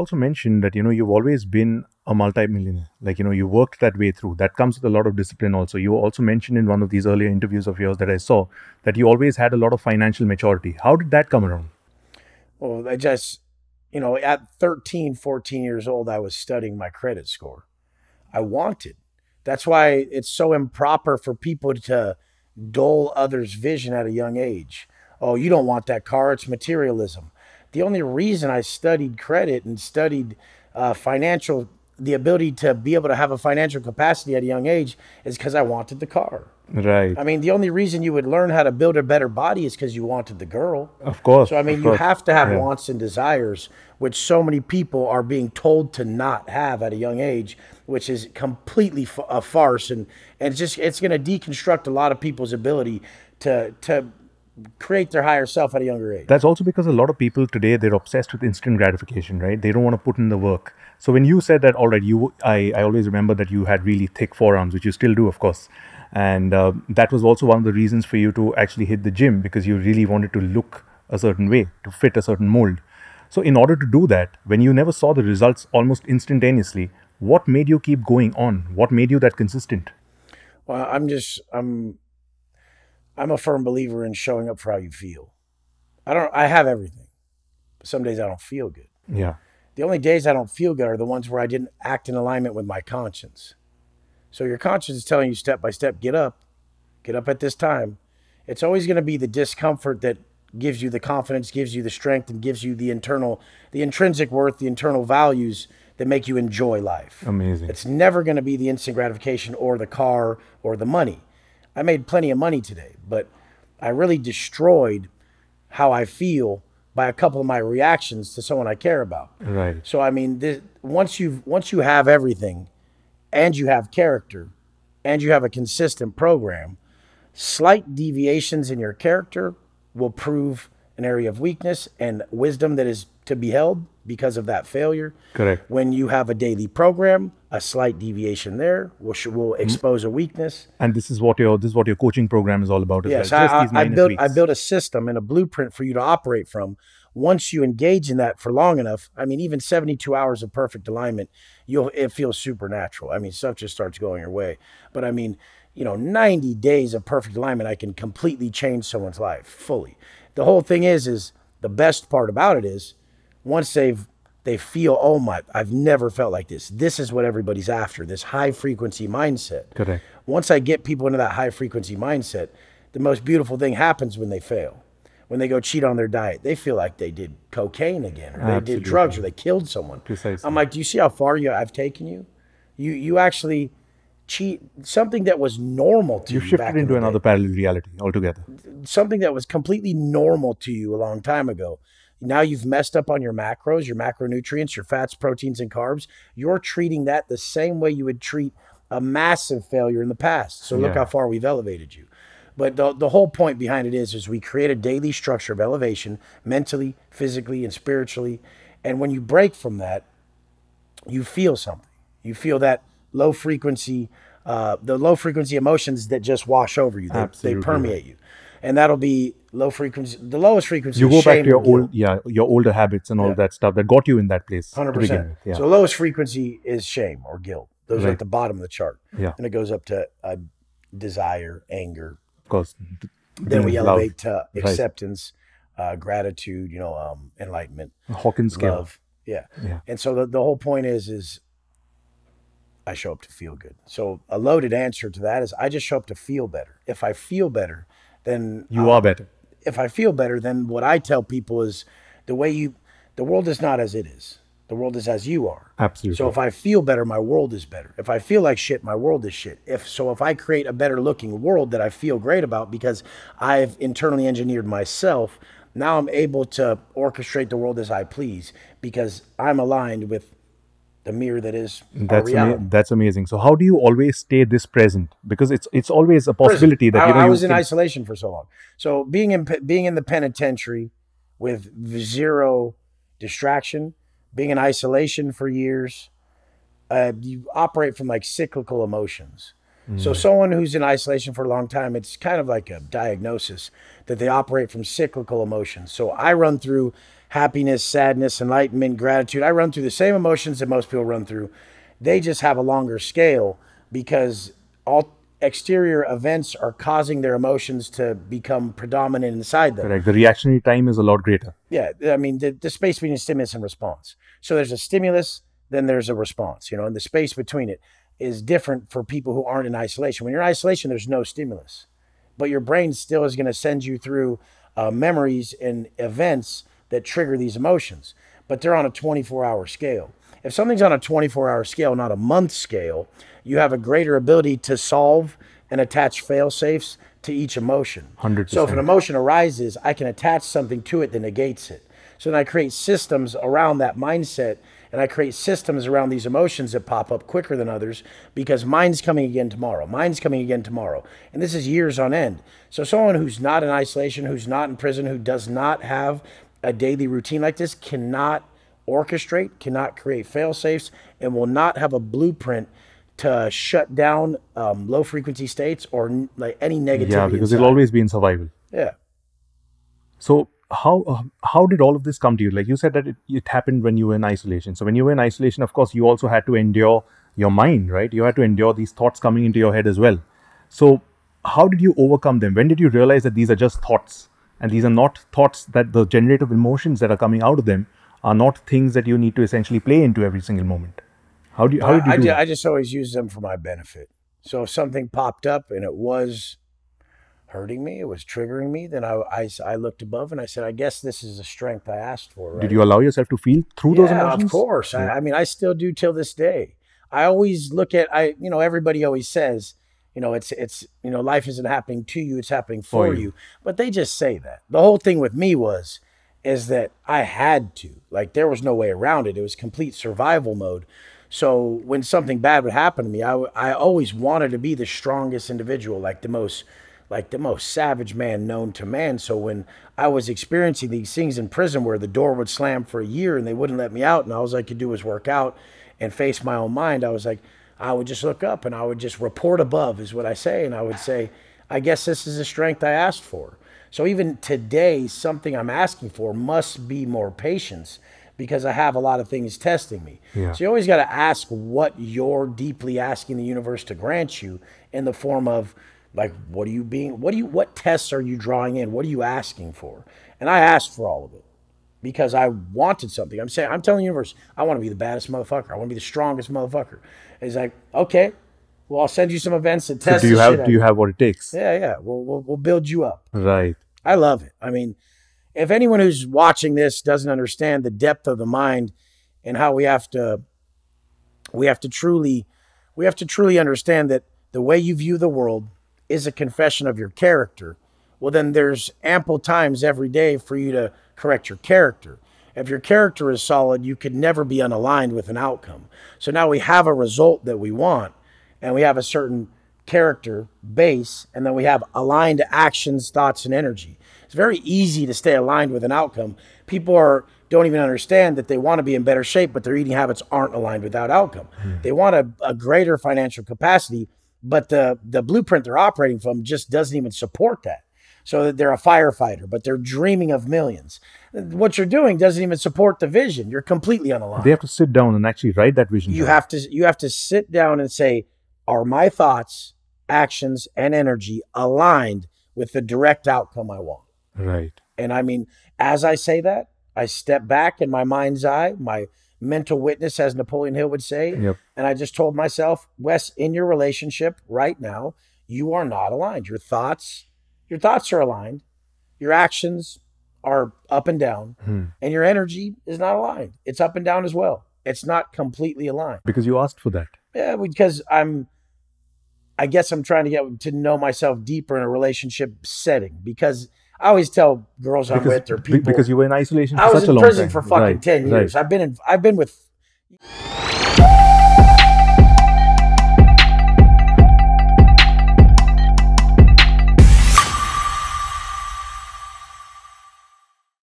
also mentioned that, you've always been a multi-millionaire. Like, you worked that way through. That comes with a lot of discipline also. You also mentioned in one of these earlier interviews of yours that I saw that you always had a lot of financial maturity. How did that come around? Well, I just, at 13, 14 years old, I was studying my credit score. I wanted. That's why it's so improper for people to dull others' vision at a young age. Oh, you don't want that car. It's materialism. The only reason I studied credit and studied financial, the ability to be able to have a financial capacity at a young age is because I wanted the car. Right. I mean, the only reason you would learn how to build a better body is because you wanted the girl. Of course. So, I Of mean, you course. have to have Yeah. wants and desires, which so many people are being told to not have at a young age, which is completely a farce. And it's going to deconstruct a lot of people's ability to create their higher self at a younger age. That's also because a lot of people today, they're obsessed with instant gratification, right? They don't want to put in the work. So when you said that, all right, I always remember that you had really thick forearms, which you still do, of course. And that was also one of the reasons for you to actually hit the gym, because you really wanted to look a certain way, to fit a certain mold. So in order to do that, when you never saw the results almost instantaneously, what made you keep going on? What made you that consistent? Well, I'm a firm believer in showing up for how you feel. I have everything, but some days I don't feel good. Yeah. The only days I don't feel good are the ones where I didn't act in alignment with my conscience. So your conscience is telling you step by step, get up at this time. It's always going to be the discomfort that gives you the confidence, gives you the strength, and gives you the intrinsic worth, the internal values that make you enjoy life. Amazing. It's never going to be the instant gratification or the car or the money. I made plenty of money today, but I really destroyed how I feel by a couple of my reactions to someone I care about. Right. So I mean, once you have everything, and you have character, and you have a consistent program, slight deviations in your character will prove an area of weakness and wisdom that is to be held because of that failure. Correct. When you have a daily program, a slight deviation there will expose a weakness. And this is what your coaching program is all about as well. Yes, Just these minor I tweaks. built a system and a blueprint for you to operate from. Once you engage in that for long enough, I mean, even 72 hours of perfect alignment, it feels supernatural. I mean, stuff just starts going your way. But I mean, 90 days of perfect alignment, I can completely change someone's life fully. The whole thing is the best part about it is once they feel, oh my, I've never felt like this. This is what everybody's after, this high frequency mindset. Correct. Once I get people into that high frequency mindset, the most beautiful thing happens when they fail. When they go cheat on their diet, they feel like they did cocaine again, or they did drugs, or they killed someone. Precisely. I'm like, do you see how far I've taken you? You actually cheat something that was normal to You've you shifted back in into the another day. parallel reality altogether. Something that was completely normal to you a long time ago. Now you've messed up on your macros, your macronutrients, your fats, proteins, and carbs. You're treating that the same way you would treat a massive failure in the past. So look Yeah. how far we've elevated you. But the whole point behind it is we create a daily structure of elevation, mentally, physically, and spiritually. And when you break from that, you feel something. You feel that the low frequency emotions that just wash over you. They Absolutely permeate you. And that'll be low frequency. The lowest frequency You is go back shame to your and guilt. your older habits and all that stuff that got you in that place to begin 100%. with. Yeah. So lowest frequency is shame or guilt. Those are Right. at the bottom of the chart. Yeah. And it goes up to desire, anger. Of course. Then we Love. elevate to Right. acceptance, gratitude, enlightenment, Hawkins scale. love. Yeah. Yeah. And so the whole point is I show up to feel good. So a loaded answer to that is I just show up to feel better. If I feel better, then You are better. if I feel better, then what I tell people is the world is not as it is. The world is as you are. Absolutely. So if I feel better, my world is better. If I feel like shit, my world is shit. If I create a better looking world that I feel great about because I've internally engineered myself, now I'm able to orchestrate the world as I please because I'm aligned with the mirror that is our reality. That's amazing. So how do you always stay this present? Because it's always a possibility that I you was in can, isolation for so long. So being in the penitentiary with zero distraction, being in isolation for years, you operate from like cyclical emotions. So someone who's in isolation for a long time, it's kind of like a diagnosis that they operate from cyclical emotions. So I run through happiness, sadness, enlightenment, gratitude. I run through the same emotions that most people run through. They just have a longer scale because all exterior events are causing their emotions to become predominant inside them. Correct. The reactionary time is a lot greater. Yeah, I mean, the space between stimulus and response. So there's a stimulus, then there's a response, and the space between it is different for people who aren't in isolation. When you're in isolation, there's no stimulus, but your brain still is going to send you through memories and events that trigger these emotions, but they're on a 24-hour scale. If something's on a 24-hour scale, not a month scale, you have a greater ability to solve and attach fail-safes to each emotion. 100%. So if an emotion arises, I can attach something to it that negates it. So then I create systems around that mindset, and I create systems around these emotions that pop up quicker than others because mine's coming again tomorrow. Mine's coming again tomorrow. And this is years on end. So someone who's not in isolation, who's not in prison, who does not have a daily routine like this cannot orchestrate, cannot create fail-safes, and will not have a blueprint to shut down low frequency states or like any negativity. Yeah, because inside. it'll always be in survival. Yeah. So how did all of this come to you? Like you said that it happened when you were in isolation. So when you were in isolation, of course, you also had to endure your mind, right? You had to endure these thoughts coming into your head as well. So how did you overcome them? When did you realize that these are just thoughts and these are not thoughts, that the generative emotions that are coming out of them are not things that you need to essentially play into every single moment? How did you do that? I just always use them for my benefit. So if something popped up and it was hurting me, it was triggering me, then I looked above and I said, I guess this is a strength I asked for. Right? Did you allow yourself to feel through those emotions? Yeah, of course. Yeah. I mean, I still do till this day. I always look at, everybody always says, it's life isn't happening to you, it's happening for you. But they just say that. The whole thing with me is that I had to, like, there was no way around it. It was complete survival mode. So when something bad would happen to me, I always wanted to be the strongest individual, like the most savage man known to man. So when I was experiencing these things in prison where the door would slam for a year and they wouldn't let me out and all I could do was work out and face my own mind, I was like, I would just look up and I would just report above is what I say. And I would say, I guess this is the strength I asked for. So even today, something I'm asking for must be more patience because I have a lot of things testing me. Yeah. So you always got to ask what you're deeply asking the universe to grant you in the form of, like, what tests are you drawing in? What are you asking for? And I asked for all of it because I wanted something. I'm telling the universe, I want to be the baddest motherfucker. I want to be the strongest motherfucker. And he's like, okay, well, I'll send you some events that test. So do you have what it takes? Yeah. We'll build you up. Right. I love it. I mean, if anyone who's watching this doesn't understand the depth of the mind and how we have to truly understand that the way you view the world is a confession of your character, well, then there's ample times every day for you to correct your character. If your character is solid, you could never be unaligned with an outcome. So now we have a result that we want, and we have a certain character base, and then we have aligned actions, thoughts, and energy. It's very easy to stay aligned with an outcome. People don't even understand that they want to be in better shape, but their eating habits aren't aligned with that outcome. They want a greater financial capacity, but the blueprint they're operating from just doesn't even support that. So they're a firefighter, but they're dreaming of millions. What you're doing doesn't even support the vision. You're completely unaligned. They have to sit down and actually write that vision. You have to sit down and say, are my thoughts, actions, and energy aligned with the direct outcome I want? Right. And I mean, as I say that, I step back in my mind's eye, my mental witness, as Napoleon Hill would say. Yep. And I just told myself, Wes, in your relationship right now, you are not aligned. Your thoughts are aligned. Your actions are up and down. And your energy is not aligned. It's up and down as well. It's not completely aligned. Because you asked for that. Yeah, because I guess I'm trying to get to know myself deeper in a relationship setting, because I always tell girls I'm with or people, because you were in isolation for I was such a in long prison time. for fucking 10 years. I've been with